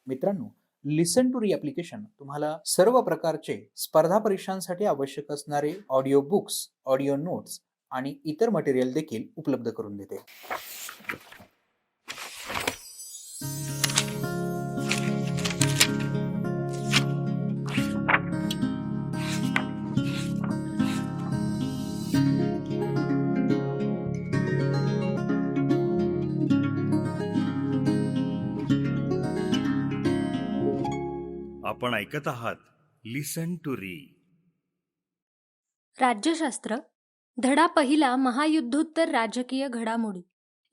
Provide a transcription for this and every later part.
मित्रांनो, लिसन टू री ॲप्लिकेशन तुम्हाला सर्व प्रकारचे स्पर्धा परीक्षांसाठी आवश्यक असणारे ऑडिओ बुक्स, ऑडिओ नोट्स आणि इतर मटेरियल देखील उपलब्ध करून देते. आपण ऐकत आहात लिसन टू री. राज्यशास्त्र धडा पहिला, महायुद्धोत्तर राजकीय घडामोडी.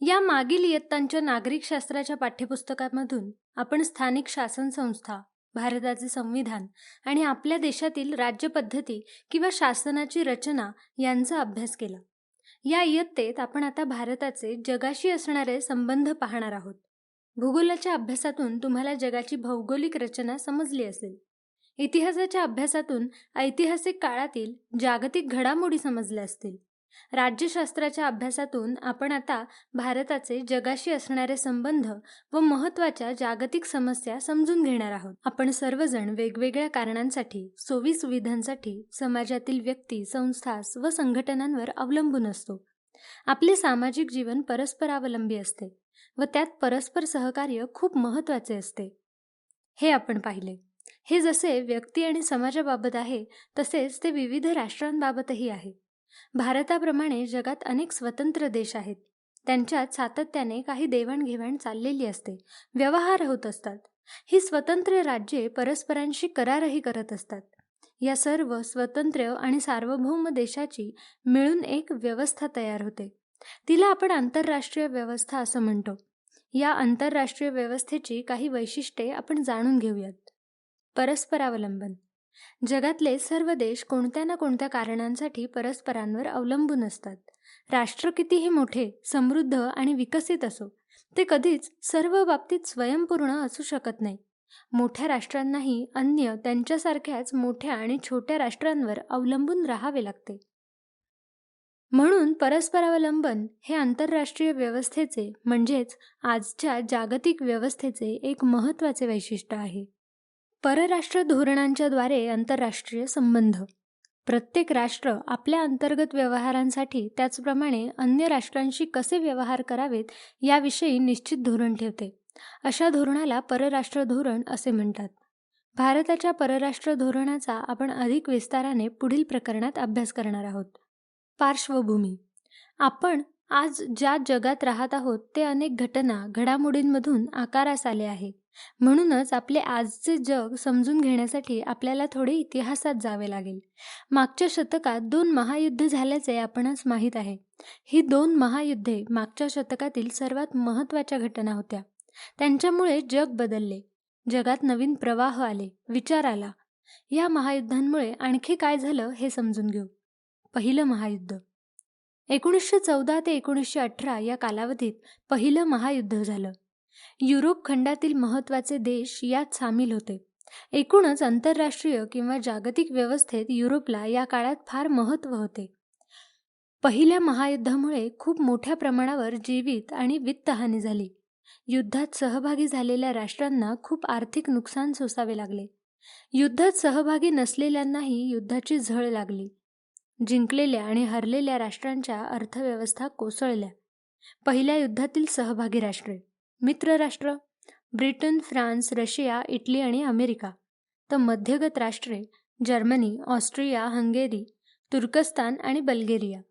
या मागील इयत्तांच्या नागरिक शास्त्राच्या पाठ्यपुस्तकामधून आपण स्थानिक शासन संस्था, भारताचे संविधान आणि आपल्या देशातील राज्यपद्धती किंवा शासनाची रचना यांचा अभ्यास केला. या इयत्तेत आपण आता भारताचे जगाशी असणारे संबंध पाहणार आहोत. भूगोलाच्या अभ्यासातून तुम्हाला जगाची भौगोलिक रचना समजली असेल. इतिहासाच्या अभ्यासातून ऐतिहासिक काळातील जागतिक घडामोडी समजल्या असतील. राज्यशास्त्राच्या अभ्यासातून आपण आता भारताचे जगाशी असणारे संबंध व महत्त्वाच्या जागतिक समस्या समजून घेणार आहोत. आपण सर्वजण वेगवेगळ्या कारणांसाठी, सोयीसुविधांसाठी समाजातील व्यक्ती, संस्था व संघटनांवर अवलंबून असतो. आपले सामाजिक जीवन परस्परावलंबी असते व त्यात परस्पर सहकार्य खूप महत्त्वाचे असते. हे आपण पाहिले. हे जसे व्यक्ती आणि समाजाबाबत आहे, तसेच ते विविध राष्ट्रांबाबतही आहे. भारताप्रमाणे जगात अनेक स्वतंत्र देश आहेत. त्यांच्यात सातत्याने काही देवाणघेवाण चाललेली असते, व्यवहार होत असतात. ही स्वतंत्र राज्ये परस्परांशी करारही करत असतात. या सर्व स्वतंत्र आणि सार्वभौम देशाची मिळून एक व्यवस्था तयार होते. तिला आपण आंतरराष्ट्रीय व्यवस्था असं म्हणतो. या आंतरराष्ट्रीय व्यवस्थेची काही वैशिष्ट्ये आपण जाणून घेऊयात. परस्परावलंबन. जगातले सर्व देश कोणत्या ना कोणत्या कारणांसाठी परस्परांवर अवलंबून असतात. राष्ट्र कितीही मोठे, समृद्ध आणि विकसित असो, ते कधीच सर्व बाबतीत स्वयंपूर्ण असू शकत नाही. मोठ्या राष्ट्रांनाही अन्य त्यांच्यासारख्याच मोठ्या आणि छोट्या राष्ट्रांवर अवलंबून राहावे लागते. म्हणून परस्परावलंबन हे आंतरराष्ट्रीय व्यवस्थेचे म्हणजेच आजच्या जागतिक व्यवस्थेचे एक महत्त्वाचे वैशिष्ट्य आहे. परराष्ट्र धोरणांच्या द्वारे आंतरराष्ट्रीय संबंध. प्रत्येक राष्ट्र आपल्या अंतर्गत व्यवहारांसाठी, त्याचप्रमाणे अन्य राष्ट्रांशी कसे व्यवहार करावेत याविषयी निश्चित धोरण ठेवते. अशा धोरणाला परराष्ट्र धोरण असे म्हणतात. भारताच्या परराष्ट्र धोरणाचा आपण अधिक विस्ताराने पुढील प्रकरणात अभ्यास करणार आहोत. पार्श्वभूमी. आपण आज ज्या जगात राहत आहोत ते अनेक घटना, घडामोडींमधून आकारास आले आहे. म्हणूनच आपले आजचे जग समजून घेण्यासाठी आपल्याला थोडे इतिहासात जावे लागेल. मागच्या शतकात 2 महायुद्ध झाल्याचे आपणास माहीत आहे. ही 2 महायुद्धे मागच्या शतकातील सर्वात महत्त्वाच्या घटना होत्या. त्यांच्यामुळे जग बदलले, जगात नवीन प्रवाह आले, विचार आला. या महायुद्धांमुळे आणखी काय झालं हे समजून घेऊ. पहिलं महायुद्ध. 1914 ते 1918 या कालावधीत पहिलं महायुद्ध झालं. युरोप खंडातील महत्त्वाचे देश यात सामील होते. एकूणच आंतरराष्ट्रीय किंवा जागतिक व्यवस्थेत युरोपला या काळात फार महत्त्व होते. पहिल्या महायुद्धामुळे खूप मोठ्या प्रमाणावर जीवित आणि वित्तहानी झाली. युद्धात सहभागी झालेल्या राष्ट्रांना खूप आर्थिक नुकसान सोसावे लागले. युद्धात सहभागी नसलेल्यांनाही युद्धाची झळ लागली. जिंकलेल्या आणि हरलेल्या राष्ट्रांच्या अर्थव्यवस्था कोसळल्या. पहिल्या युद्धातील सहभागी राष्ट्रे: मित्रराष्ट्र ब्रिटन, फ्रान्स, रशिया, इटली आणि अमेरिका. तर मध्यगत राष्ट्रे जर्मनी, ऑस्ट्रिया, हंगेरी, तुर्कस्तान आणि बल्गेरिया.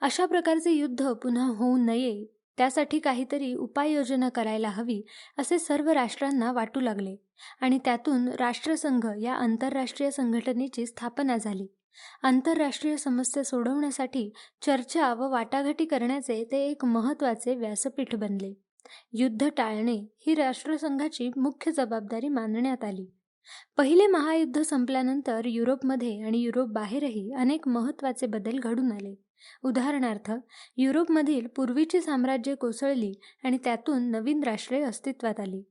अशा प्रकारचे युद्ध पुन्हा होऊ नये त्यासाठी काहीतरी उपाययोजना करायला हवी असे सर्व राष्ट्रांना वाटू लागले आणि त्यातून राष्ट्रसंघ या आंतरराष्ट्रीय संघटनेची स्थापना झाली. आंतरराष्ट्रीय समस्या सोडवण्यासाठी चर्चा व वाटाघाटी करण्याचे ते एक महत्त्वाचे व्यासपीठ बनले. युद्ध टाळणे ही राष्ट्रसंघाची मुख्य जबाबदारी मानण्यात आली. पहिले महायुद्ध संपल्यानंतर युरोपमध्ये आणि युरोप बाहेरही अनेक महत्त्वाचे बदल घडून आले. उदाहरणार्थ, युरोपमधील पूर्वीची साम्राज्ये कोसळली आणि त्यातून नवीन राष्ट्रे अस्तित्वात आली.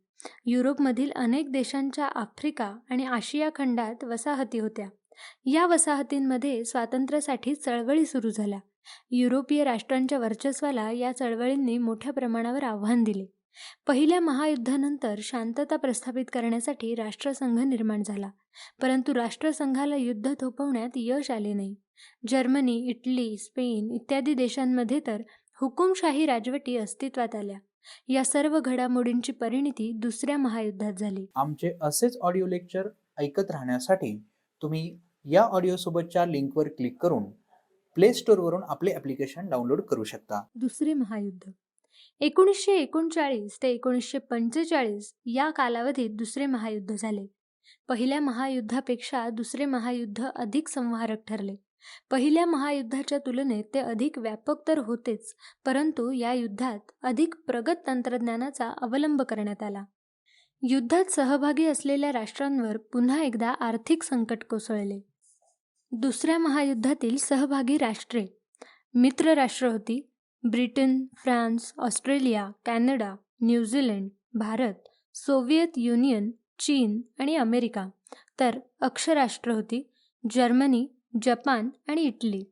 युरोपमधील अनेक देशांच्या आफ्रिका आणि आशिया खंडात वसाहती होत्या. या वसाहतींमध्ये स्वातंत्र्यासाठी चळवळी सुरू झाल्या. युरोपीय राष्ट्रांच्या वर्चस्वाला या चळवळींनी मोठ्या प्रमाणावर आव्हान दिले. पहिल्या महायुद्धानंतर शांतता प्रस्थापित करण्यासाठी राष्ट्रसंघ निर्माण झाला, परंतु राष्ट्रसंघाला युद्ध थोपवण्यात यश आले नाही. जर्मनी, इटली, स्पेन इत्यादी देशांमध्ये तर हुकुमशाही राजवटी अस्तित्वात आल्या. या सर्व घडामोडींची परिणती दुसऱ्या महायुद्धात झाली. आमचे असेच ऑडिओ लेक्चर ऐकत राहण्यासाठी तुम्ही या ऑडिओसोबतच्या लिंकवर क्लिक करून प्ले स्टोअरवरून आपले ॲप्लिकेशन डाउनलोड करू शकता. दुसरे महायुद्ध 1939 ते 1945 या कालावधीत दुसरे महायुद्ध झाले. पहिल्या महायुद्धापेक्षा दुसरे महायुद्ध अधिक संहारक ठरले. पहिल्या महायुद्धाच्या तुलनेत ते अधिक व्यापक तर होतेच, परंतु या युद्धात अधिक प्रगत तंत्रज्ञानाचा अवलंब करण्यात आला. युद्धात सहभागी असलेल्या राष्ट्रांवर पुन्हा एकदा आर्थिक संकट कोसळले. दुसऱ्या महायुद्धातील सहभागी राष्ट्रे मित्र राष्ट्र होती. Britain, France, Australia, Canada, New Zealand, Bharat, Soviet union, चीन आणि अमेरिका. तर अक्षराष्ट्र होती जर्मनी, जपान आणि इटली.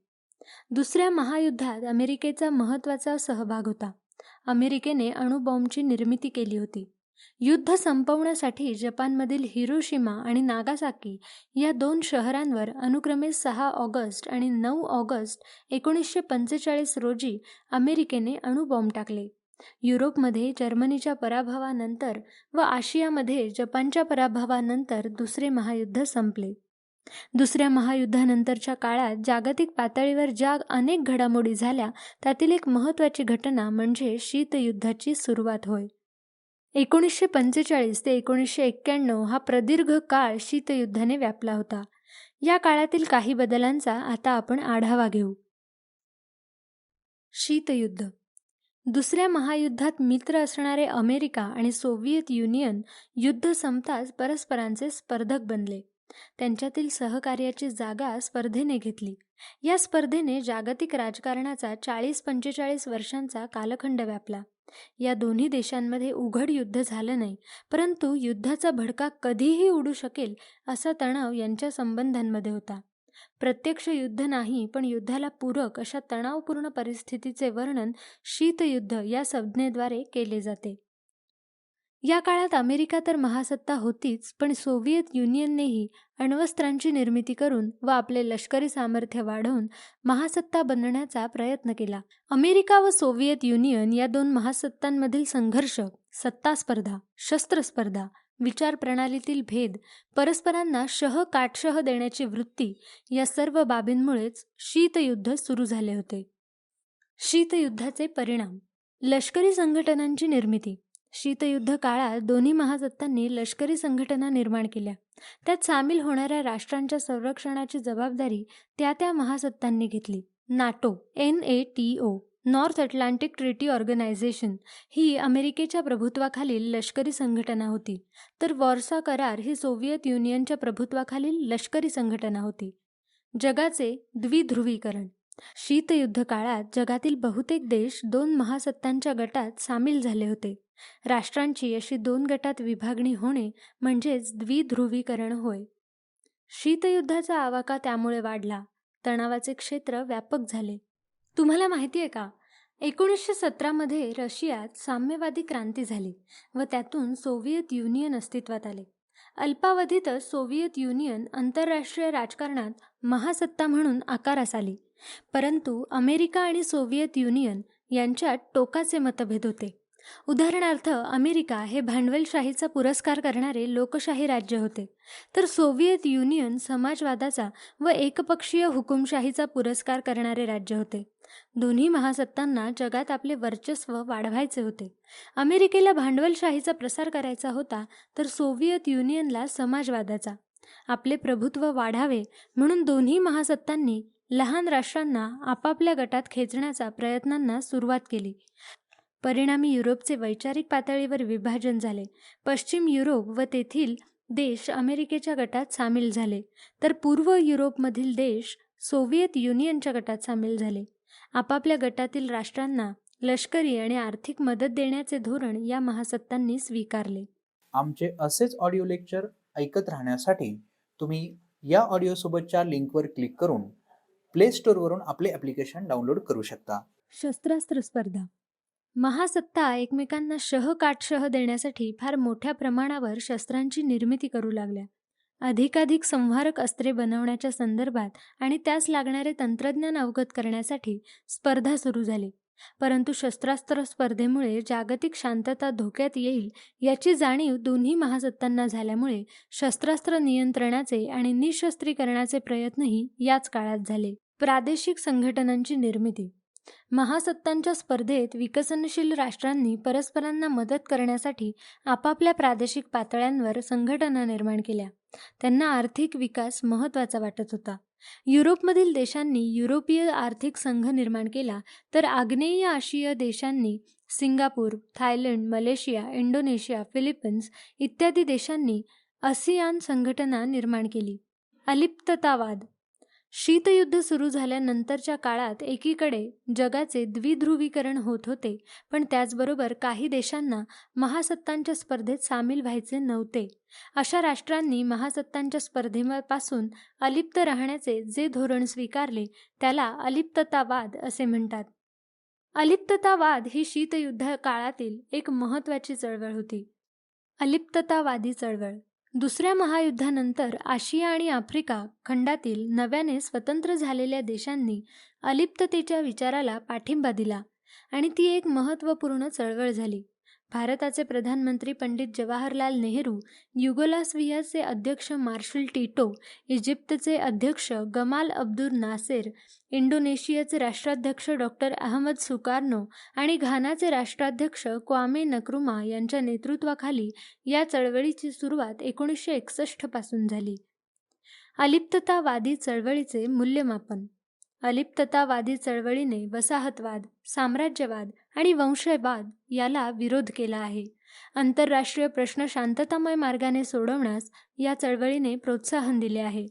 दुसऱ्या महायुद्धात अमेरिकेचा महत्त्वाचा सहभाग होता. अमेरिकेने अणुबॉम्बची निर्मिती केली होती. युद्ध संपवण्यासाठी जपानमधील हिरोशिमा आणि नागासाकी या 2 शहरांवर अनुक्रमे 6 ऑगस्ट आणि 9 ऑगस्ट 1945 रोजी अमेरिकेने अणुबॉम्ब टाकले. युरोपमध्ये जर्मनीच्या पराभवानंतर व आशियामध्ये जपानच्या पराभवानंतर दुसरे महायुद्ध संपले. दुसऱ्या महायुद्धानंतरच्या काळात जागतिक पातळीवर ज्या अनेक घडामोडी झाल्या त्यातील एक महत्त्वाची घटना म्हणजे शीतयुद्धाची सुरुवात होय. 1945 ते 1991 हा प्रदीर्घ काळ शीतयुद्धाने व्यापला होता. या काळातील काही बदलांचा आता आपण आढावा घेऊ. शीतयुद्ध. दुसऱ्या महायुद्धात मित्र असणारे अमेरिका आणि सोव्हिएत युनियन युद्ध संपताच परस्परांचे स्पर्धक बनले. त्यांच्यातील सहकार्याची जागा स्पर्धेने घेतली. या स्पर्धेने जागतिक राजकारणाचा 40-45 वर्षांचा कालखंड व्यापला. या दोन्ही देशांमध्ये उघड युद्ध झालं नाही, परंतु युद्धाचा भडका कधीही उडू शकेल असा तणाव यांच्या संबंधांमध्ये होता. प्रत्यक्ष युद्ध नाही, पण युद्धाला पूरक अशा तणावपूर्ण परिस्थितीचे वर्णन शीतयुद्ध या संज्ञेद्वारे केले जाते. या काळात अमेरिका तर महासत्ता होतीच, पण सोव्हिएत युनियननेही अण्वस्त्रांची निर्मिती करून व आपले लष्करी सामर्थ्य वाढवून महासत्ता बनण्याचा प्रयत्न केला. अमेरिका व सोव्हिएत युनियन या 2 महासत्तांमधील संघर्ष, सत्तास्पर्धा, शस्त्रस्पर्धा, विचारप्रणालीतील भेद, परस्परांना काटशह देण्याची वृत्ती या सर्व बाबींमुळेच शीतयुद्ध सुरू झाले होते. शीतयुद्धाचे परिणाम. लष्करी संघटनांची निर्मिती. शीतयुद्ध काळात दोन्ही महासत्तांनी लष्करी संघटना निर्माण केल्या. त्यात सामील होणाऱ्या राष्ट्रांच्या संरक्षणाची जबाबदारी त्या महासत्तांनी घेतली. NATO NATO North Atlantic Treaty Organisation ही अमेरिकेच्या प्रभुत्वाखालील लष्करी संघटना होती, तर वॉर्सा करार ही सोव्हिएत युनियनच्या प्रभुत्वाखालील लष्करी संघटना होती. जगाचे द्विध्रुवीकरण. शीतयुद्ध काळात जगातील बहुतेक देश 2 महासत्तांच्या गटात सामील झाले होते. राष्ट्रांची अशी 2 गटात विभागणी होणे म्हणजेच द्विध्रुवीकरण होय. शीतयुद्धाचा आवाका त्यामुळे वाढला. तणावाचे क्षेत्र व्यापक झाले. तुम्हाला माहिती आहे का, 1917 मध्ये रशियात साम्यवादी क्रांती झाली व त्यातून सोव्हिएत युनियन अस्तित्वात आले. अल्पावधीतच सोव्हिएत युनियन आंतरराष्ट्रीय राजकारणात महासत्ता म्हणून आकारास आली. परंतु अमेरिका आणि सोव्हिएत युनियन यांच्यात टोकाचे मतभेद होते. उदाहरणार्थ, अमेरिका हे भांडवलशाहीचा पुरस्कार करणारे लोकशाही राज्य होते, तर सोव्हिएत युनियन समाजवादाचा व एकपक्षीय हुकुमशाहीचा पुरस्कार करणारे राज्य होते. दोन्ही महासत्तांना जगात आपले वर्चस्व वाढवायचे होते. अमेरिकेला भांडवलशाहीचा प्रसार करायचा होता, तर सोव्हिएत युनियनला समाजवादाचा. आपले प्रभुत्व वाढावे म्हणून दोन्ही महासत्तांनी लहान राष्ट्रांना आपापल्या गटात खेचण्याचा प्रयत्नांना सुरुवात केली. परिणामी युरोपचे वैचारिक पातळीवर विभाजन झाले. पश्चिम युरोप व तेथील देश अमेरिकेच्या गटात सामील झाले, तर पूर्व युरोपमधील देश सोव्हिएत युनियनच्या गटात सामील झाले. आपापल्या गटातील राष्ट्रांना लष्करी आणि आर्थिक मदत देण्याचे धोरण या महासत्तांनी स्वीकारले. आमचे असेच ऑडिओ लेक्चर ऐकत राहण्यासाठी तुम्ही या ऑडिओसोबतच्या लिंकवर क्लिक करून प्ले स्टोअरवरून आपले ॲप्लिकेशन डाउनलोड करू शकता. शस्त्रास्त्र स्पर्धा. महासत्ता एकमेकांना शह देण्यासाठी फार मोठ्या प्रमाणावर शस्त्रांची निर्मिती करू लागल्या. अधिकाधिक संहारक अस्त्रे बनवण्याच्या संदर्भात आणि त्यास लागणारे तंत्रज्ञान अवगत करण्यासाठी स्पर्धा सुरू झाली. परंतु शस्त्रास्त्र स्पर्धेमुळे जागतिक शांतता धोक्यात येईल याची जाणीव दोन्ही महासत्तांना झाल्यामुळे शस्त्रास्त्र नियंत्रणाचे आणि निःशस्त्रीकरणाचे प्रयत्नही याच काळात झाले. प्रादेशिक संघटनांची निर्मिती. महासत्तांच्या स्पर्धेत विकसनशील राष्ट्रांनी परस्परांना मदत करण्यासाठी आपापल्या प्रादेशिक पातळ्यांवर संघटना निर्माण केल्या. त्यांना आर्थिक विकास महत्त्वाचा वाटत होता. युरोपमधील देशांनी युरोपीय आर्थिक संघ निर्माण केला, तर आग्नेय आशिया देशांनी Singapore, Thailand, Malaysia, Indonesia, Philippines इत्यादी देशांनी आसियान संघटना निर्माण केली. अलिप्ततावाद. शीतयुद्ध सुरू झाल्यानंतरच्या काळात एकीकडे जगाचे द्विध्रुवीकरण होत होते, पण त्याचबरोबर काही देशांना महासत्तांच्या स्पर्धेत सामील व्हायचे नव्हते. अशा राष्ट्रांनी महासत्तांच्या स्पर्धेपासून अलिप्त राहण्याचे जे धोरण स्वीकारले त्याला अलिप्ततावाद असे म्हणतात. अलिप्ततावाद ही शीतयुद्ध काळातील एक महत्त्वाची चळवळ होती. अलिप्ततावादी चळवळ. दुसऱ्या महायुद्धानंतर आशिया आणि आफ्रिका खंडातील नव्याने स्वतंत्र झालेल्या देशांनी अलिप्ततेच्या विचाराला पाठिंबा दिला आणि ती एक महत्त्वपूर्ण चळवळ झाली. भारताचे प्रधानमंत्री पंडित जवाहरलाल नेहरू, युगोस्लाव्हियाचे अध्यक्ष मार्शल टिटो, इजिप्तचे अध्यक्ष गमाल अब्दुल नासेर, इंडोनेशियाचे राष्ट्राध्यक्ष डॉक्टर अहमद सुकार्नो आणि घानाचे राष्ट्राध्यक्ष क्वामे नक्रुमा यांच्या नेतृत्वाखाली या चळवळीची सुरुवात 1961 पासून झाली. अलिप्ततावादी चळवळीचे मूल्यमापन. अलिप्ततावादी चळवळीने वसाहतवाद, साम्राज्यवाद आणि वंशवाद याला विरोध केला आहे. आंतरराष्ट्रीय प्रश्न शांततामय मार्गाने सोडवण्यास या चळवळीने प्रोत्साहन दिले आहे.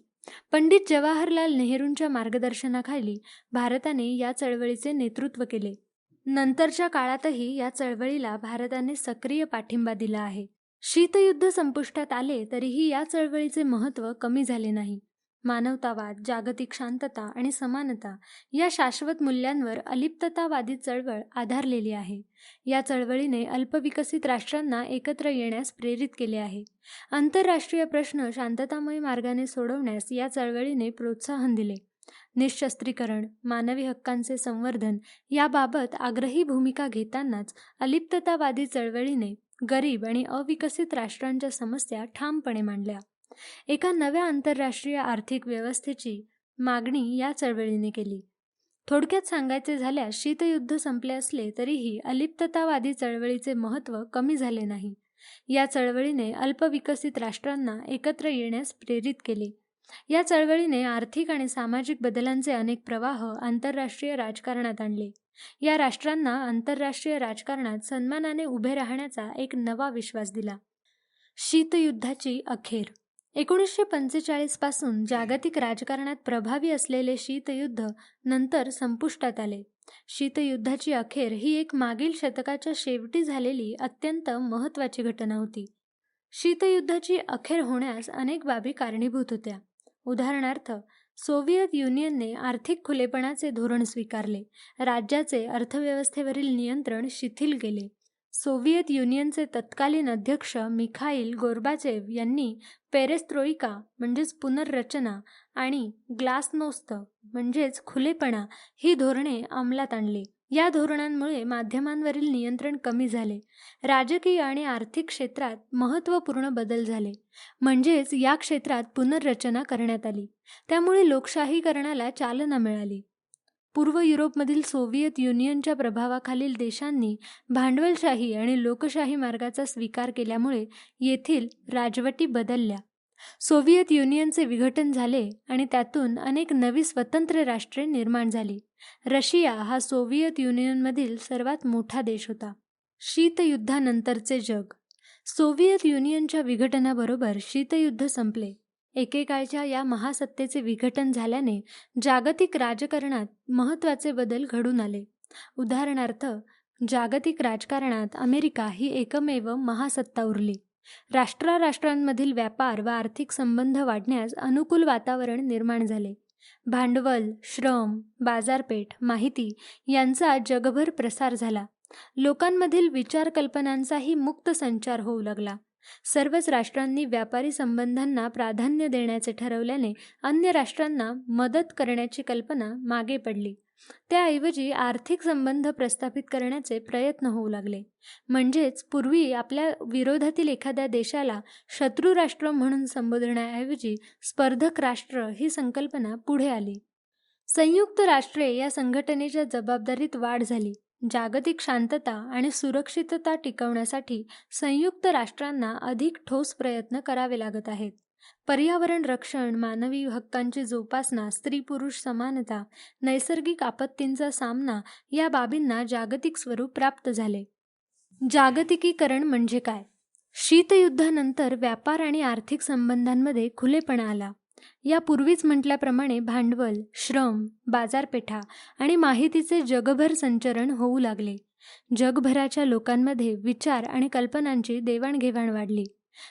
पंडित जवाहरलाल नेहरूंच्या मार्गदर्शनाखाली भारताने या चळवळीचे नेतृत्व केले. नंतरच्या काळातही या चळवळीला भारताने सक्रिय पाठिंबा दिला आहे. शीतयुद्ध संपुष्टात आले तरीही या चळवळीचे महत्त्व कमी झाले नाही. मानवतावाद, जागतिक शांतता आणि समानता या शाश्वत मूल्यांवर अलिप्ततावादी चळवळ आधारलेली आहे. या चळवळीने अल्पविकसित राष्ट्रांना एकत्र येण्यास प्रेरित केले आहे. आंतरराष्ट्रीय प्रश्न शांततामय मार्गाने सोडवण्यास या चळवळीने प्रोत्साहन दिले. निःशस्त्रीकरण, मानवी हक्कांचे संवर्धन याबाबत आग्रही भूमिका घेतानाच अलिप्ततावादी चळवळीने गरीब आणि अविकसित राष्ट्रांच्या समस्या ठामपणे मांडल्या. एका नव्या आंतरराष्ट्रीय आर्थिक व्यवस्थेची मागणी या चळवळीने केली. थोडक्यात सांगायचे झाल्यास शीतयुद्ध संपले असले तरीही अलिप्ततावादी चळवळीचे महत्त्व कमी झाले नाही. या चळवळीने अल्पविकसित राष्ट्रांना एकत्र येण्यास प्रेरित केले. या चळवळीने आर्थिक आणि सामाजिक बदलांचे अनेक प्रवाह आंतरराष्ट्रीय राजकारणात आणले. या राष्ट्रांना आंतरराष्ट्रीय राजकारणात सन्मानाने उभे राहण्याचा एक नवा विश्वास दिला. शीतयुद्धाची अखेर. 1945 पासून जागतिक राजकारणात प्रभावी असलेले शीतयुद्ध नंतर संपुष्टात आले. शीतयुद्धाची अखेर ही एक मागील शतकाच्या शेवटी झालेली अत्यंत महत्त्वाची घटना होती. शीतयुद्धाची अखेर होण्यास अनेक बाबी कारणीभूत होत्या. उदाहरणार्थ, सोव्हिएत युनियनने आर्थिक खुलेपणाचे धोरण स्वीकारले. राज्याचे अर्थव्यवस्थेवरील नियंत्रण शिथिल केले. सोव्हिएत युनियनचे तत्कालीन अध्यक्ष मिखाईल गोर्बाचेव यांनी पेरेस्त्रोइका म्हणजेच पुनर्रचना आणि ग्लासनोस्त म्हणजेच खुलेपणा ही धोरणे अंमलात आणली. या धोरणांमुळे माध्यमांवरील नियंत्रण कमी झाले. राजकीय आणि आर्थिक क्षेत्रात महत्त्वपूर्ण बदल झाले. म्हणजेच या क्षेत्रात पुनर्रचना करण्यात आली. त्यामुळे लोकशाहीकरणाला चालना मिळाली. पूर्व युरोपमधील सोव्हिएत युनियनच्या प्रभावाखालील देशांनी भांडवलशाही आणि लोकशाही मार्गाचा स्वीकार केल्यामुळे येथील राजवटी बदलल्या. सोव्हिएत युनियनचे विघटन झाले आणि त्यातून अनेक नवी स्वतंत्र राष्ट्रे निर्माण झाली. रशिया हा सोव्हिएत युनियनमधील सर्वात मोठा देश होता. शीतयुद्धानंतरचे जग. सोव्हिएत युनियनच्या विघटनाबरोबर शीतयुद्ध संपले. एकेकाळच्या या महासत्तेचे विघटन झाल्याने जागतिक राजकारणात महत्त्वाचे बदल घडून आले. उदाहरणार्थ, जागतिक राजकारणात अमेरिका ही एकमेव महासत्ता उरली. राष्ट्रांमधील व्यापार व आर्थिक संबंध वाढण्यास अनुकूल वातावरण निर्माण झाले. भांडवल, श्रम, बाजारपेठ, माहिती यांचा जगभर प्रसार झाला. लोकांमधील विचार कल्पनांचाही मुक्त संचार होऊ लागला. सर्वच राष्ट्रांनी व्यापारी संबंधांना प्राधान्य देण्याचे ठरवल्याने अन्य राष्ट्रांना मदत करण्याची कल्पना मागे पडली. त्याऐवजी आर्थिक संबंध प्रस्थापित करण्याचे प्रयत्न होऊ लागले. म्हणजेच पूर्वी आपल्या विरोधातील एखाद्या देशाला शत्रू राष्ट्र म्हणून संबोधण्याऐवजी स्पर्धक राष्ट्र ही संकल्पना पुढे आली. संयुक्त राष्ट्रे या संघटनेच्या जबाबदारीत वाढ झाली. जागतिक शांतता आणि सुरक्षितता टिकवण्यासाठी संयुक्त राष्ट्रांना अधिक ठोस प्रयत्न करावे लागत आहेत. पर्यावरण रक्षण, मानवी हक्कांची जोपासना, स्त्री-पुरुष समानता, नैसर्गिक आपत्तींचा सामना या बाबींना जागतिक स्वरूप प्राप्त झाले. जागतिकीकरण म्हणजे काय? शीतयुद्धानंतर व्यापार आणि आर्थिक संबंधांमध्ये खुलेपणा आला. यापूर्वीच म्हटल्याप्रमाणे भांडवल, श्रम, बाजारपेठा आणि माहितीचे जगभर संचरण होऊ लागले. जगभराच्या लोकांमध्ये विचार आणि कल्पनांची देवाणघेवाण वाढली.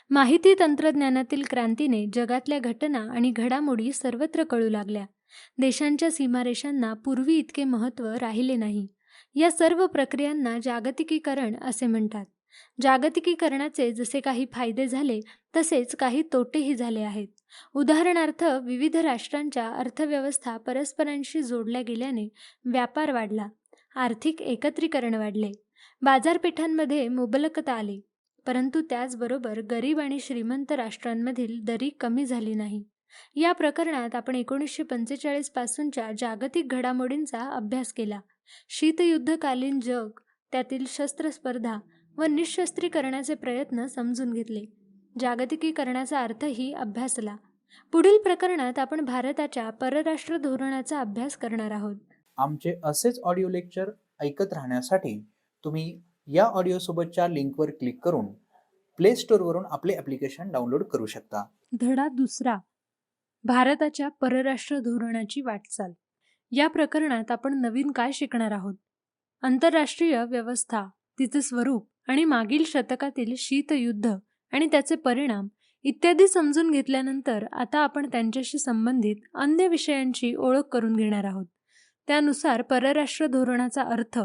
माहिती तंत्रज्ञानातील क्रांतीने जगातल्या घटना आणि घडामोडी सर्वत्र कळू लागल्या. देशांच्या सीमारेषांना पूर्वी इतके महत्त्व राहिले नाही. या सर्व प्रक्रियांना जागतिकीकरण असे म्हणतात. जागतिकीकरणाचे जसे काही फायदे झाले तसेच काही तोटेही झाले आहेत. उदाहरणार्थ, विविध राष्ट्रांच्या अर्थव्यवस्था परस्परांशी जोडल्या गेल्याने व्यापार वाढला, आर्थिक एकत्रीकरण वाढले, बाजारपेठांमध्ये मुबलकता आली. परंतु त्याचबरोबर गरीब आणि श्रीमंत राष्ट्रांमधील दरी कमी झाली नाही. या प्रकरणात आपण 1945 पासूनच्या जागतिक घडामोडींचा अभ्यास केला. शीतयुद्धकालीन जग, त्यातील शस्त्रस्पर्धा व निःशस्त्रीकरणाचे प्रयत्न समजून घेतले. जागतिकीकरणाचा अर्थही अभ्यासला. पुढील प्रकरणात आपण भारताच्या परराष्ट्र धोरणाचा अभ्यास करणार आहोत. आमचे असेच ऑडिओ लेक्चर ऐकत राहण्यासाठी तुम्ही या ऑडिओसोबतच्या लिंकवर क्लिक करून प्ले स्टोअरवरून आपले ॲप्लिकेशन डाउनलोड करू शकता. धडा 2. भारताच्या परराष्ट्र धोरणाची वाटचाल. या प्रकरणात आपण नवीन काय शिकणार आहोत? आंतरराष्ट्रीय व्यवस्था, तिचे स्वरूप आणि मागील शतकातील शीतयुद्ध आणि त्याचे परिणाम इत्यादी समजून घेतल्यानंतर आता आपण त्यांच्याशी संबंधित अन्य विषयांची ओळख करून घेणार आहोत. त्यानुसार परराष्ट्र धोरणाचा अर्थ,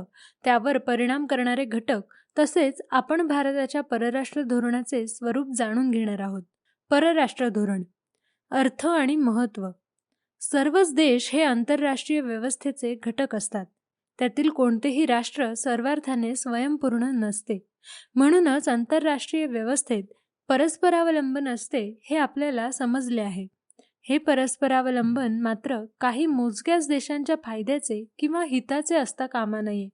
त्यावर परिणाम करणारे घटक तसेच आपण भारताच्या परराष्ट्र धोरणाचे स्वरूप जाणून घेणार आहोत. परराष्ट्र धोरण. अर्थ आणि महत्त्व. सर्वच देश हे आंतरराष्ट्रीय व्यवस्थेचे घटक असतात. त्यातील कोणतेही राष्ट्र सर्वार्थाने स्वयंपूर्ण नसते. म्हणूनच आंतरराष्ट्रीय व्यवस्थेत परस्परावलंबन असते हे आपल्याला समजले आहे. हे परस्परावलंबन मात्र काही मोजक्याच देशांच्या फायद्याचे किंवा हिताचे असता कामा नये.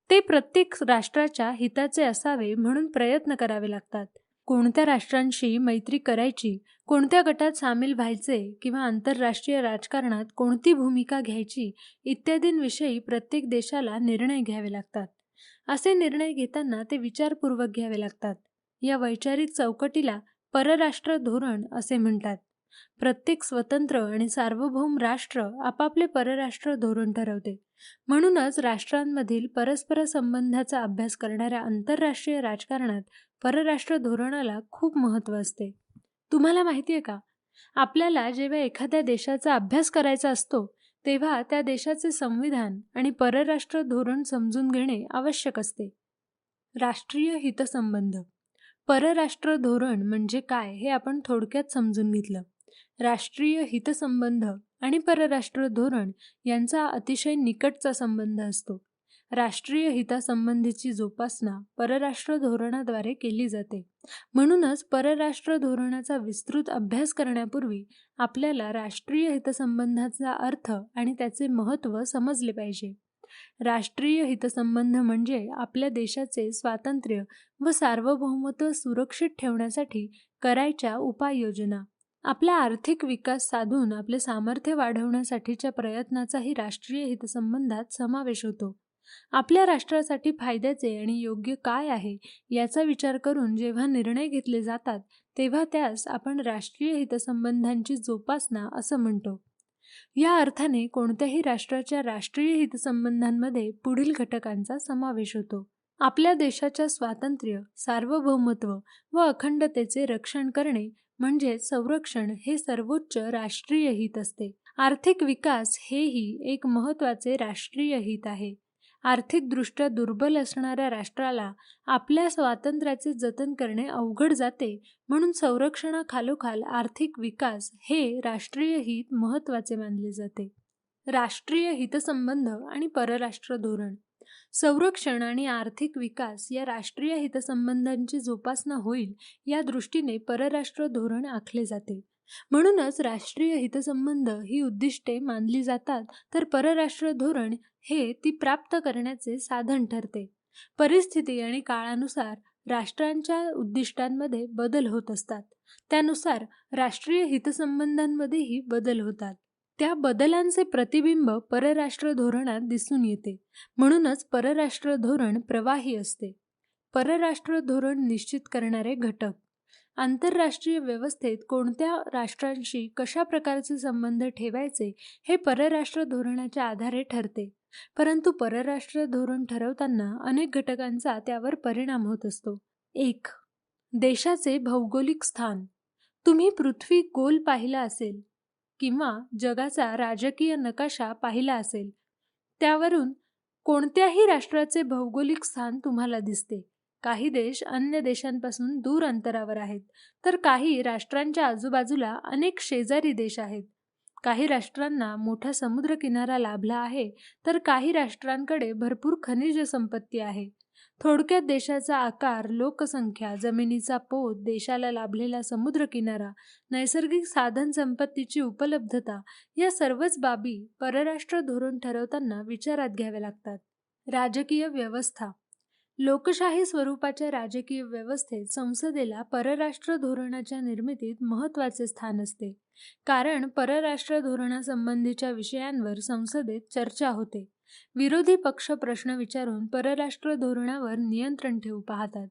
ते प्रत्येक राष्ट्राच्या हिताचे असावे म्हणून प्रयत्न करावे लागतात. कोणत्या राष्ट्रांशी मैत्री करायची, कोणत्या गटात सामील व्हायचे किंवा आंतरराष्ट्रीय राजकारणात कोणती भूमिका घ्यायची इत्यादींविषयी प्रत्येक देशाला निर्णय घ्यावे लागतात. असे निर्णय घेताना ते विचारपूर्वक घ्यावे लागतात. या वैचारिक चौकटीला परराष्ट्र धोरण असे म्हणतात. प्रत्येक स्वतंत्र आणि सार्वभौम राष्ट्र आपापले परराष्ट्र धोरण ठरवते. म्हणूनच राष्ट्रांमधील परस्पर संबंधाचा अभ्यास करणाऱ्या आंतरराष्ट्रीय राजकारणात परराष्ट्र धोरणाला खूप महत्त्व असते. तुम्हाला माहिती आहे का, आपल्याला जेव्हा एखाद्या देशाचा अभ्यास करायचा असतो तेव्हा त्या देशाचे संविधान आणि परराष्ट्र धोरण समजून घेणे आवश्यक असते. राष्ट्रीय हितसंबंध. परराष्ट्र धोरण म्हणजे काय हे आपण थोडक्यात समजून घेतलं. राष्ट्रीय हितसंबंध आणि परराष्ट्र धोरण यांचा अतिशय निकटचा संबंध असतो. राष्ट्रीय हितासंबंधीची जोपासना परराष्ट्र धोरणाद्वारे केली जाते. म्हणूनच परराष्ट्र धोरणाचा विस्तृत अभ्यास करण्यापूर्वी आपल्याला राष्ट्रीय हितसंबंधाचा अर्थ आणि त्याचे महत्त्व समजले पाहिजे. राष्ट्रीय हितसंबंध म्हणजे आपल्या देशाचे स्वातंत्र्य व सार्वभौमत्व सुरक्षित ठेवण्यासाठी करायच्या उपाययोजना. आपला आर्थिक विकास साधून आपले सामर्थ्य वाढवण्यासाठीच्या प्रयत्नाचाही राष्ट्रीय हितसंबंधात समावेश होतो. आपल्या राष्ट्रासाठी फायद्याचे आणि योग्य काय आहे याचा विचार करून जेव्हा निर्णय घेतले जातात तेव्हा त्यास आपण राष्ट्रीय हितसंबंधांची जोपासना असं म्हणतो. या अर्थाने कोणत्याही राष्ट्राच्या राष्ट्रीय हितसंबंधांमध्ये पुढील घटकांचा समावेश होतो. आपल्या देशाच्या स्वातंत्र्य, सार्वभौमत्व व अखंडतेचे रक्षण करणे म्हणजे संरक्षण हे सर्वोच्च राष्ट्रीय हित असते. आर्थिक विकास हेही एक महत्त्वाचे राष्ट्रीय हित आहे. आर्थिकदृष्ट्या दुर्बल असणाऱ्या राष्ट्राला आपल्या स्वातंत्र्याचे जतन करणे अवघड जाते, म्हणून संरक्षणाखालोखाल आर्थिक विकास हे राष्ट्रीय हित महत्त्वाचे मानले जाते. राष्ट्रीय हितसंबंध आणि परराष्ट्र धोरण. संरक्षण आणि आर्थिक विकास या राष्ट्रीय हितसंबंधांची जोपासना होईल या दृष्टीने परराष्ट्र धोरण आखले जाते. म्हणूनच राष्ट्रीय हितसंबंध ही उद्दिष्टे मानली जातात, तर परराष्ट्र धोरण हे ती प्राप्त करण्याचे साधन ठरते. परिस्थिती आणि काळानुसार राष्ट्रांच्या उद्दिष्टांमध्ये बदल होत असतात. त्यानुसार राष्ट्रीय हितसंबंधांमध्येही बदल होतात. त्या बदलांचे प्रतिबिंब परराष्ट्र धोरणात दिसून येते. म्हणूनच परराष्ट्र धोरण प्रवाही असते. परराष्ट्र धोरण निश्चित करणारे घटक. आंतरराष्ट्रीय व्यवस्थेत कोणत्या राष्ट्रांशी कशा प्रकारचे संबंध ठेवायचे हे परराष्ट्र धोरणाच्या आधारे ठरते. परंतु परराष्ट्र धोरण ठरवताना अनेक घटकांचा त्यावर परिणाम होत असतो. 1. देशाचे भौगोलिक स्थान. तुम्ही पृथ्वी गोल पाहिला असेल किंवा जगाचा राजकीय नकाशा पाहिला असेल. त्यावरून कोणत्याही राष्ट्राचे भौगोलिक स्थान तुम्हाला दिसते. काही देश अन्य देशांपासून दूर अंतरावर आहेत, तर काही राष्ट्रांच्या आजूबाजूला अनेक शेजारी देश आहेत. काही राष्ट्रांना मोठा समुद्रकिनारा लाभला आहे, तर काही राष्ट्रांकडे भरपूर खनिज संपत्ती आहे. थोडक्यात देशाचा आकार, लोकसंख्या, जमिनीचा पोत, देशाला लाभलेला समुद्रकिनारा, नैसर्गिक साधन संपत्तीची उपलब्धता या सर्वच बाबी परराष्ट्र धोरण ठरवताना विचारात घ्याव्या लागतात. राजकीय व्यवस्था. लोकशाही स्वरूपाच्या राजकीय व्यवस्थेत संसदेला परराष्ट्र धोरणाच्या निर्मितीत महत्त्वाचे स्थान असते. कारण परराष्ट्र धोरणासंबंधीच्या विषयांवर संसदेत चर्चा होते. विरोधी पक्ष प्रश्न विचारून परराष्ट्र धोरणावर नियंत्रण ठेवू पाहतात.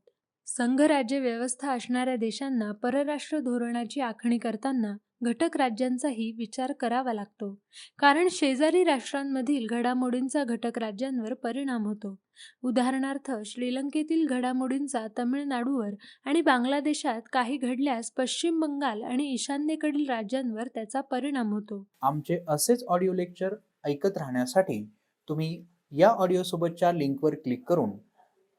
संघराज्य व्यवस्था असणाऱ्या देशांना परराष्ट्र धोरणाची आखणी करताना घटक राज्यांचाही विचार करावा लागतो. कारण शेजारी राष्ट्रांमधील घडामोडींचा घटक राज्यांवर परिणाम होतो. उदाहरणार्थ, श्रीलंकेतील घडामोडींचा तमिळनाडूवर आणि बांगलादेशात काही घडल्यास पश्चिम बंगाल आणि ईशान्येकडील राज्यांवर त्याचा परिणाम होतो. आमचे असेच ऑडिओ लेक्चर ऐकत राहण्यासाठी तुम्ही या ऑडिओसोबतच्या लिंकवर क्लिक करून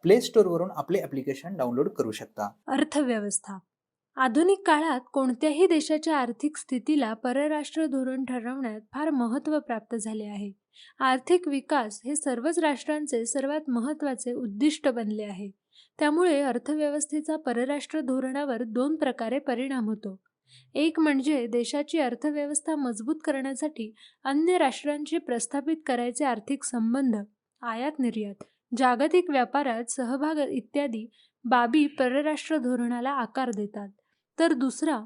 प्ले स्टोअरवरून आपले ॲप्लिकेशन डाउनलोड करू शकता. अर्थव्यवस्था. आधुनिक काळात कोणत्याही देशाच्या आर्थिक स्थितीला परराष्ट्र धोरण ठरवण्यात फार महत्त्व प्राप्त झाले आहे. आर्थिक विकास हे सर्वच राष्ट्रांचे सर्वात महत्त्वाचे उद्दिष्ट बनले आहे. त्यामुळे अर्थव्यवस्थेचा परराष्ट्र धोरणावर 2 प्रकारे परिणाम होतो. एक म्हणजे देशाची अर्थव्यवस्था मजबूत करण्यासाठी अन्य राष्ट्रांशी प्रस्थापित करायचे आर्थिक संबंध, आयात निर्यात, जागतिक व्यापारात सहभाग इत्यादी बाबी परराष्ट्र धोरणाला आकार देतात. तर दुसरा,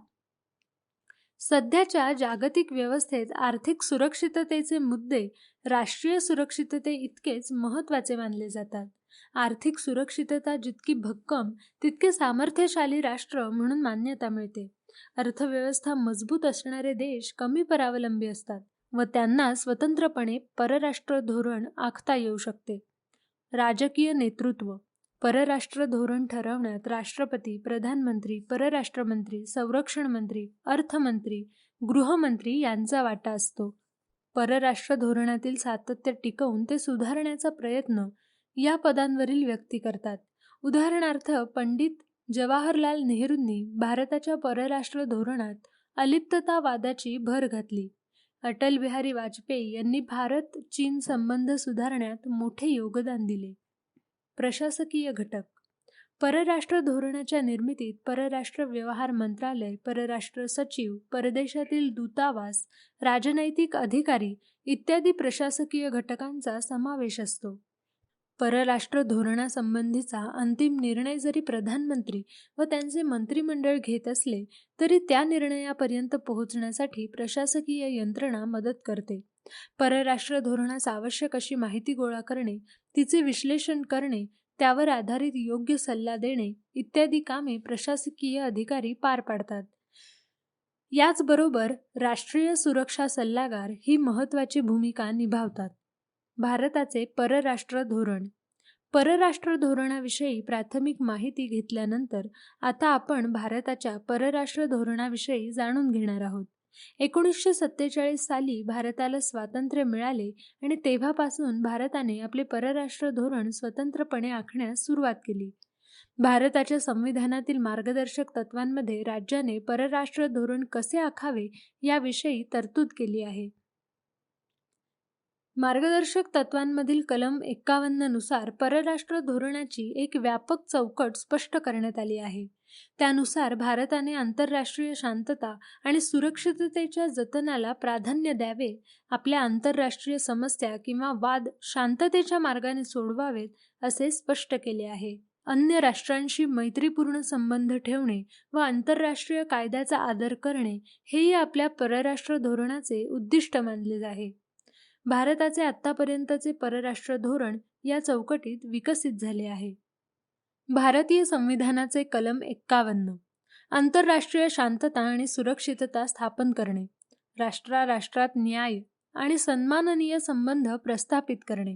सध्याच्या जागतिक व्यवस्थेत आर्थिक सुरक्षिततेचे मुद्दे राष्ट्रीय सुरक्षितते इतकेच महत्त्वाचे मानले जातात. आर्थिक सुरक्षितता जितकी भक्कम तितके सामर्थ्यशाली राष्ट्र म्हणून मान्यता मिळते. अर्थव्यवस्था मजबूत असणारे देश कमी परावलंबी असतात व त्यांना स्वतंत्रपणे परराष्ट्र धोरण आखता येऊ शकते. राजकीय नेतृत्व. परराष्ट्र धोरण ठरवण्यात राष्ट्रपती, प्रधानमंत्री, परराष्ट्रमंत्री, संरक्षण मंत्री, अर्थमंत्री, गृहमंत्री यांचा वाटा असतो. परराष्ट्र धोरणातील सातत्य टिकवून ते सुधारण्याचा प्रयत्न या पदांवरील व्यक्ती करतात. उदाहरणार्थ, पंडित जवाहरलाल नेहरूंनी भारताच्या परराष्ट्र धोरणात अलिप्ततावादाची भर घातली. अटल बिहारी वाजपेयी यांनी भारत-चीन संबंध सुधारण्यात मोठे योगदान दिले. प्रशासकीय घटक. परराष्ट्र धोरणाच्या निर्मितीत परराष्ट्र व्यवहार मंत्रालय, परराष्ट्र सचिव, परदेशातील दूतावास, राजनैतिक अधिकारी इत्यादी प्रशासकीय घटकांचा समावेश असतो. परराष्ट्र धोरणासंबंधीचा अंतिम निर्णय जरी प्रधानमंत्री व त्यांचे मंत्रिमंडळ घेत असले तरी त्या निर्णयापर्यंत पोहोचण्यासाठी प्रशासकीय यंत्रणा मदत करते. परराष्ट्र धोरणास आवश्यक अशी माहिती गोळा करणे, तिचे विश्लेषण करणे, त्यावर आधारित योग्य सल्ला देणे इत्यादी कामे प्रशासकीय अधिकारी पार पाडतात. याचबरोबर राष्ट्रीय सुरक्षा सल्लागार ही महत्त्वाची भूमिका निभावतात. भारताचे परराष्ट्र धोरण. परराष्ट्र धोरणाविषयी प्राथमिक माहिती घेतल्यानंतर आता आपण भारताच्या परराष्ट्र धोरणाविषयी जाणून घेणार आहोत. 1947 साली भारताला स्वातंत्र्य मिळाले आणि तेव्हापासून भारताने आपले परराष्ट्र धोरण स्वतंत्रपणे आखण्यास सुरुवात केली. भारताच्या संविधानातील मार्गदर्शक तत्वांमध्ये राज्याने परराष्ट्र धोरण कसे आखावे याविषयी तरतूद केली आहे. मार्गदर्शक तत्वांमधील कलम 51 नुसार परराष्ट्र धोरणाची एक व्यापक चौकट स्पष्ट करण्यात आली आहे. त्यानुसार भारताने आंतरराष्ट्रीय शांतता आणि सुरक्षिततेच्या जतनाला प्राधान्य द्यावे, आपल्या आंतरराष्ट्रीय समस्या किंवा वाद शांततेच्या मार्गाने सोडवावेत असे स्पष्ट केले आहे. अन्य राष्ट्रांशी मैत्रीपूर्ण संबंध ठेवणे व आंतरराष्ट्रीय कायद्याचा आदर करणे हेही आपल्या परराष्ट्र धोरणाचे उद्दिष्ट मानले आहे. भारताचे आत्तापर्यंतचे परराष्ट्र धोरण या चौकटीत विकसित झाले आहे. भारतीय संविधानाचे कलम 51 आंतरराष्ट्रीय शांतता आणि सुरक्षितता स्थापन करणे, राष्ट्रात न्याय आणि सन्माननीय संबंध प्रस्थापित करणे,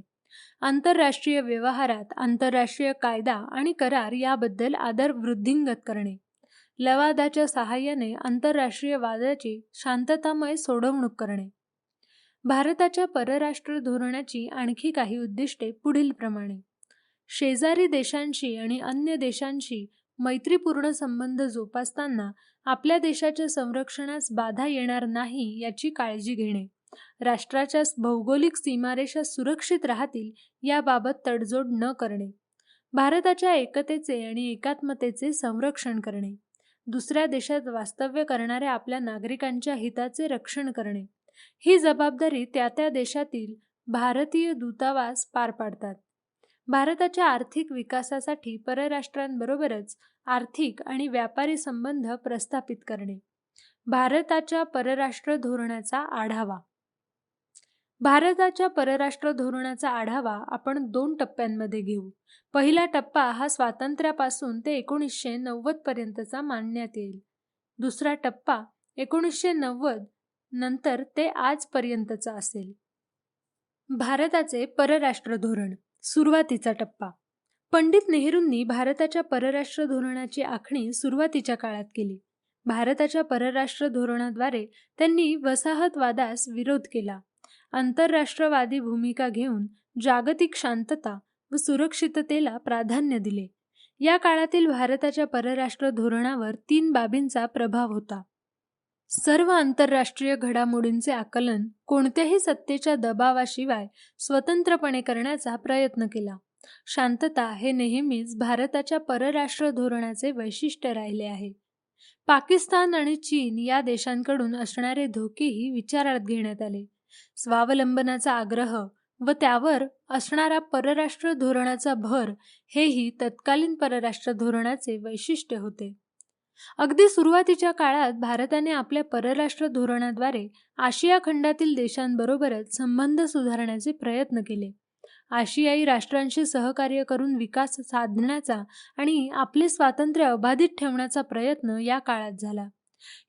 आंतरराष्ट्रीय व्यवहारात आंतरराष्ट्रीय कायदा आणि करार याबद्दल आदर वृद्धिंगत करणे, लवादाच्या सहाय्याने आंतरराष्ट्रीय वादाची शांततामय सोडवणूक करणे. भारताच्या परराष्ट्र धोरणाची आणखी काही उद्दिष्टे पुढीलप्रमाणे: शेजारी देशांशी आणि अन्य देशांशी मैत्रीपूर्ण संबंध जोपासताना आपल्या देशाच्या संरक्षणास बाधा येणार नाही याची काळजी घेणे, राष्ट्राच्या भौगोलिक सीमारेषा सुरक्षित राहतील याबाबत तडजोड न करणे, भारताच्या एकतेचे आणि एकात्मतेचे संरक्षण करणे, दुसऱ्या देशात वास्तव्य करणाऱ्या आपल्या नागरिकांच्या हिताचे रक्षण करणे. ही जबाबदारी त्या त्या देशातील भारतीय दूतावास पार पाडतात. भारताच्या आर्थिक विकासासाठी परराष्ट्रांबरोबरच आर्थिक आणि व्यापारी संबंध प्रस्थापित करणे. भारताच्या परराष्ट्र धोरणाचा आढावा. भारताच्या परराष्ट्र धोरणाचा आढावा आपण 2 टप्प्यांमध्ये घेऊ. पहिला टप्पा हा स्वातंत्र्यापासून ते 1990 पर्यंतचा मानण्यात येईल. दुसरा टप्पा 1990 नंतर ते आजपर्यंतचा असेल. भारताचे परराष्ट्र धोरण. सुरुवातीचा टप्पा. पंडित नेहरूंनी भारताच्या परराष्ट्र धोरणाची आखणी सुरुवातीच्या काळात केली. भारताच्या परराष्ट्र धोरणाद्वारे त्यांनी वसाहतवादास विरोध केला. आंतरराष्ट्रवादी भूमिका घेऊन जागतिक शांतता व सुरक्षिततेला प्राधान्य दिले. या काळातील भारताच्या परराष्ट्र धोरणावर 3 बाबींचा प्रभाव होता. सर्व आंतरराष्ट्रीय घडामोडींचे आकलन कोणत्याही सत्तेच्या दबावाशिवाय स्वतंत्रपणे करण्याचा प्रयत्न केला. शांतता हे नेहमीच भारताच्या परराष्ट्र धोरणाचे वैशिष्ट्य राहिले आहे. पाकिस्तान आणि चीन या देशांकडून असणारे धोकेही विचारात घेण्यात आले. स्वावलंबनाचा आग्रह व त्यावर असणारा परराष्ट्र धोरणाचा भर हेही तत्कालीन परराष्ट्र धोरणाचे वैशिष्ट्य होते. अगदी सुरुवातीच्या काळात भारताने आपल्या परराष्ट्र धोरणाद्वारे आशिया खंडातील देशांबरोबरच संबंध सुधारण्याचे प्रयत्न केले. आशियाई राष्ट्रांशी सहकार्य करून विकास साधण्याचा आणि आपले स्वातंत्र्य अबाधित ठेवण्याचा प्रयत्न या काळात झाला.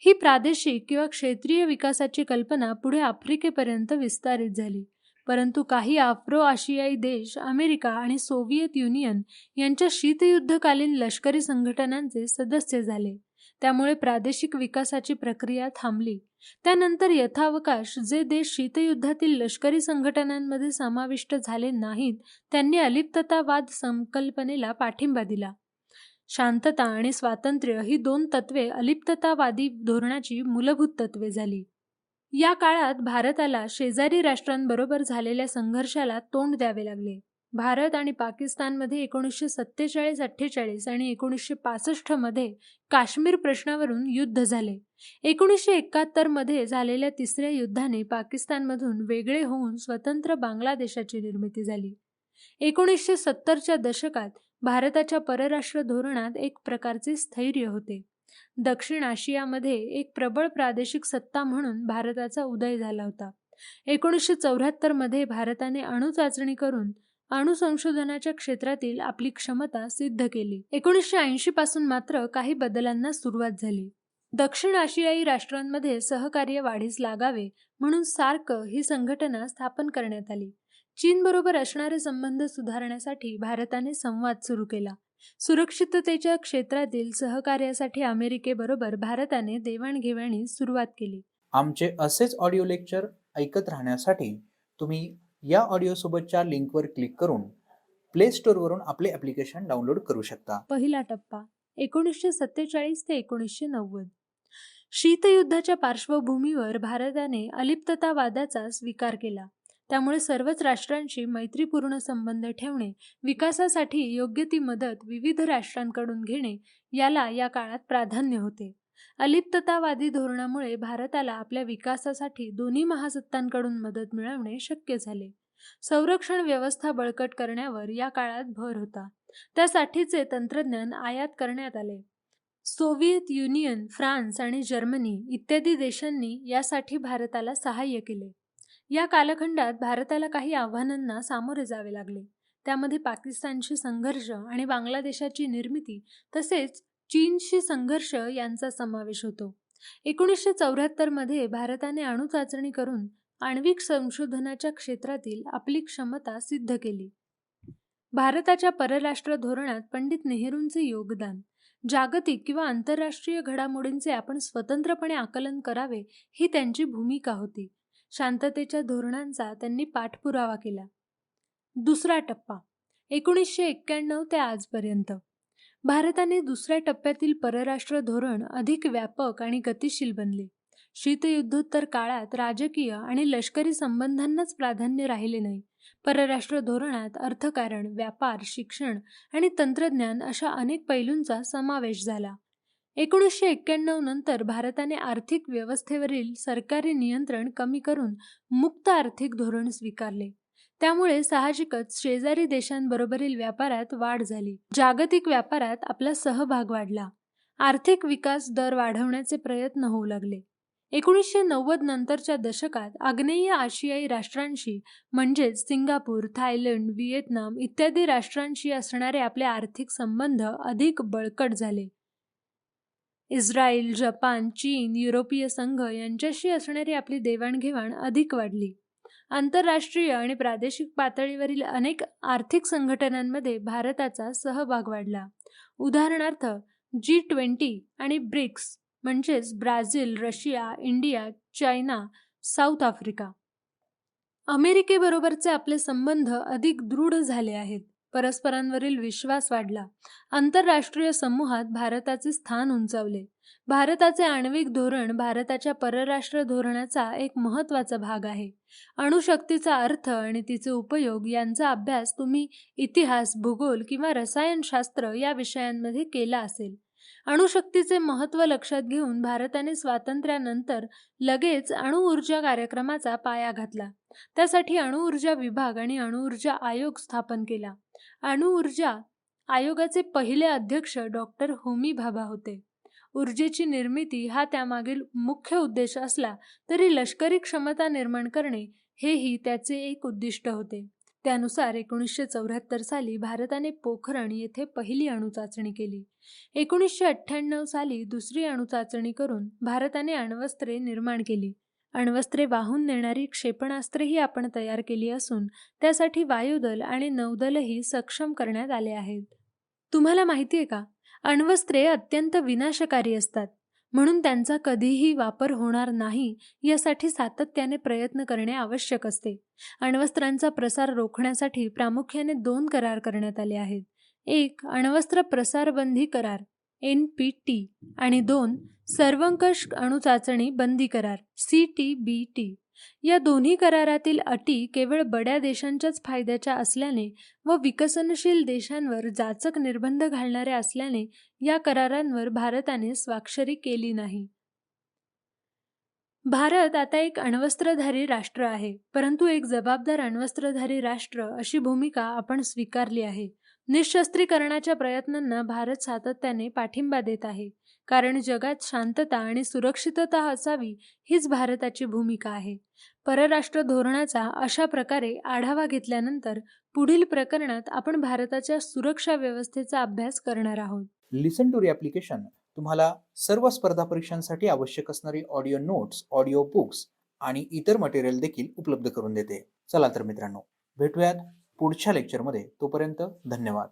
ही प्रादेशिक किंवा क्षेत्रीय विकासाची कल्पना पुढे आफ्रिकेपर्यंत विस्तारित झाली. परंतु काही आफ्रो आशियाई देश अमेरिका आणि सोव्हिएत युनियन यांच्या शीतयुद्धकालीन लष्करी संघटनांचे सदस्य झाले. त्यामुळे प्रादेशिक विकासाची प्रक्रिया थांबली. त्यानंतर यथावकाश जे देश शीतयुद्धातील लष्करी संघटनांमध्ये समाविष्ट झाले नाहीत त्यांनी अलिप्ततावाद संकल्पनेला पाठिंबा दिला. शांतता आणि स्वातंत्र्य ही 2 तत्वे अलिप्ततावादी धोरणाची मूलभूत तत्वे झाली. या काळात भारताला शेजारी राष्ट्रांबरोबर झालेल्या संघर्षाला तोंड द्यावे लागले. भारत आणि पाकिस्तानमध्ये 1947-48 आणि 1965 मध्ये काश्मीर प्रश्नावरून युद्ध झाले. 1971 मध्ये झालेल्या तिसऱ्या युद्धाने पाकिस्तानमधून वेगळे होऊन स्वतंत्र बांगलादेशाची निर्मिती झाली. 1970च्या दशकात भारताच्या परराष्ट्र धोरणात एक प्रकारचे स्थैर्य होते. दक्षिण आशियामध्ये एक प्रबळ प्रादेशिक सत्ता म्हणून भारताचा उदय झाला होता. 1974 मध्ये भारताने अणुचाचणी करून अणुसंशोधनाच्या क्षेत्रातील आपली क्षमता सिद्ध केली. 1980 पासून मात्र काही बदलांना सुरुवात झाली. दक्षिण आशियाई राष्ट्रांमध्ये सहकार्य वाढीस लागावे म्हणून सार्क ही संघटना स्थापन करण्यात आली. चीनबरोबर असणारे संबंध सुधारण्यासाठी भारताने संवाद सुरू केला. सुरक्षिततेच्या क्षेत्रातील सहकार्यासाठी अमेरिकेबरोबर भारताने देवाणघेवाणीस सुरुवात केली. आमचे असेच ऑडिओ लेक्चर ऐकत राहण्यासाठी तुम्ही या ऑडिओसोबतच्या लिंकवर क्लिक करून प्ले स्टोअरवरून आपले ॲप्लिकेशन डाउनलोड करू शकता. पहिला टप्पा 1947 ते 1990. शीतयुद्धाच्या पार्श्वभूमीवर भारताने अलिप्ततावादाचा स्वीकार केला. त्यामुळे सर्वच राष्ट्रांशी मैत्रीपूर्ण संबंध ठेवणे, विकासासाठी योग्य ती मदत विविध राष्ट्रांकडून घेणे याला या काळात प्राधान्य होते. अलिप्ततावादी धोरणामुळे भारताला आपल्या विकासासाठी दोन्ही महासत्तांकडून मदत मिळवणे शक्य झाले. संरक्षण व्यवस्था बळकट करण्यावर या काळात भर होता. त्यासाठीचे तंत्रज्ञान आयात करण्यात आले. सोव्हिएत युनियन, फ्रान्स आणि जर्मनी इत्यादी देशांनी यासाठी भारताला सहाय्य केले. या कालखंडात भारताला काही आव्हानांना सामोरे जावे लागले. त्यामध्ये पाकिस्तानशी संघर्ष आणि बांगलादेशाची निर्मिती तसेच चीनशी संघर्ष यांचा समावेश होतो. 1974 मध्ये भारताने अणुचाचणी करून आण्विक संशोधनाच्या क्षेत्रातील आपली क्षमता सिद्ध केली. भारताच्या परराष्ट्र धोरणात पंडित नेहरूंचे योगदान. जागतिक किंवा आंतरराष्ट्रीय घडामोडींचे आपण स्वतंत्रपणे आकलन करावे ही त्यांची भूमिका होती. शांततेच्या धोरणांचा त्यांनी पाठपुरावा केला. दुसरा टप्पा 1991 ते आजपर्यंत. भारताने दुसऱ्या टप्प्यातील परराष्ट्र धोरण अधिक व्यापक आणि गतिशील बनले. शीतयुद्धोत्तर काळात राजकीय आणि लष्करी संबंधांनाच प्राधान्य राहिले नाही. परराष्ट्र धोरणात अर्थकारण, व्यापार, शिक्षण आणि तंत्रज्ञान अशा अनेक पैलूंचा समावेश झाला. 1991 नंतर भारताने आर्थिक व्यवस्थेवरील सरकारी नियंत्रण कमी करून मुक्त आर्थिक धोरण स्वीकारले. त्यामुळे साहजिकच शेजारी देशांबरोबरील व्यापारात वाढ झाली. जागतिक व्यापारात आपला सहभाग वाढला. आर्थिक विकास दर वाढवण्याचे प्रयत्न होऊ लागले. 1990 नंतरच्या दशकात आग्नेय आशियाई राष्ट्रांशी म्हणजेच सिंगापूर, थायलंड, व्हिएतनाम इत्यादी राष्ट्रांशी असणारे आपले आर्थिक संबंध अधिक बळकट झाले. इस्रायल, जपान, चीन, युरोपीय संघ यांच्याशी असणारी आपली देवाणघेवाण अधिक वाढली. आंतरराष्ट्रीय आणि प्रादेशिक पातळीवरील अनेक आर्थिक संघटनांमध्ये भारताचा सहभाग वाढला. उदाहरणार्थ G20 आणि ब्रिक्स म्हणजेच Brazil, Russia, India, China, South Africa. अमेरिकेबरोबरचे आपले संबंध अधिक दृढ झाले आहेत. परस्परांवरील विश्वास वाढला. आंतरराष्ट्रीय समूहात भारताचे स्थान उंचावले. भारताचे आण्विक धोरण भारताच्या परराष्ट्र धोरणाचा एक महत्त्वाचा भाग आहे. अणुशक्तीचा अर्थ आणि तिचे उपयोग यांचा अभ्यास तुम्ही इतिहास, भूगोल किंवा रसायनशास्त्र या विषयांमध्ये केला असेल. अणुशक्तीचे महत्त्व लक्षात घेऊन भारताने स्वातंत्र्यानंतर लगेच अणुऊर्जा कार्यक्रमाचा पाया घातला. त्यासाठी अणुऊर्जा विभाग आणि अणुऊर्जा आयोग स्थापन केला. अणुऊर्जा आयोगाचे पहिले अध्यक्ष डॉक्टर होमी भाभा होते. ऊर्जेची निर्मिती हा त्यामागील मुख्य उद्देश असला तरी लष्करी क्षमता निर्माण करणे हेही त्याचे एक उद्दिष्ट होते. त्यानुसार 1974 साली भारताने पोखरण येथे पहिली अणुचाचणी केली. 1998 साली दुसरी अणुचाचणी करून भारताने अण्वस्त्रे निर्माण केली. अण्वस्त्रे वाहून नेणारी क्षेपणास्त्रेही आपण तयार केली असून त्यासाठी वायुदल आणि नौदलही सक्षम करण्यात आले आहेत. तुम्हाला माहिती आहे का, अण्वस्त्रे अत्यंत विनाशकारी असतात. म्हणून त्यांचा कधीही वापर होणार नाही यासाठी सातत्याने प्रयत्न करणे आवश्यक असते. अण्वस्त्रांचा प्रसार रोखण्यासाठी प्रामुख्याने 2 करार करण्यात आले आहेत. 1 अण्वस्त्र प्रसारबंदी करार NPT आणि 2 सर्वंकष अणुचाचणी बंदी करार CTBT. या दोन्ही करारातील अटी केवळ बड्या देशांच्याच फायद्याच्या असल्याने व विकसनशील देशांवर जाचक निर्बंध घालणाऱ्या असल्याने या करारांवर भारताने स्वाक्षरी केली नाही. भारत आता एक अण्वस्त्रधारी राष्ट्र आहे, परंतु एक जबाबदार अण्वस्त्रधारी राष्ट्र अशी भूमिका आपण स्वीकारली आहे. निःशस्त्रीकरणाच्या प्रयत्नांना भारत सातत्याने पाठिंबा देत आहे, कारण जगात शांतता आणि सुरक्षितता असावी हीच भारताची भूमिका आहे. परराष्ट्र धोरणाचा अशा प्रकारे आढावा घेतल्यानंतर पुढील प्रकरणात आपण भारताच्या सुरक्षा व्यवस्थेचा अभ्यास करणार आहोत. लिसन टू ॲप्लिकेशन तुम्हाला सर्व स्पर्धा परीक्षांसाठी आवश्यक असणारी ऑडिओ नोट्स, ऑडिओ बुक्स आणि इतर मटेरियल देखील उपलब्ध करून देते. चला तर मित्रांनो, भेटूयात पुढच्या लेक्चरमध्ये. तोपर्यंत धन्यवाद.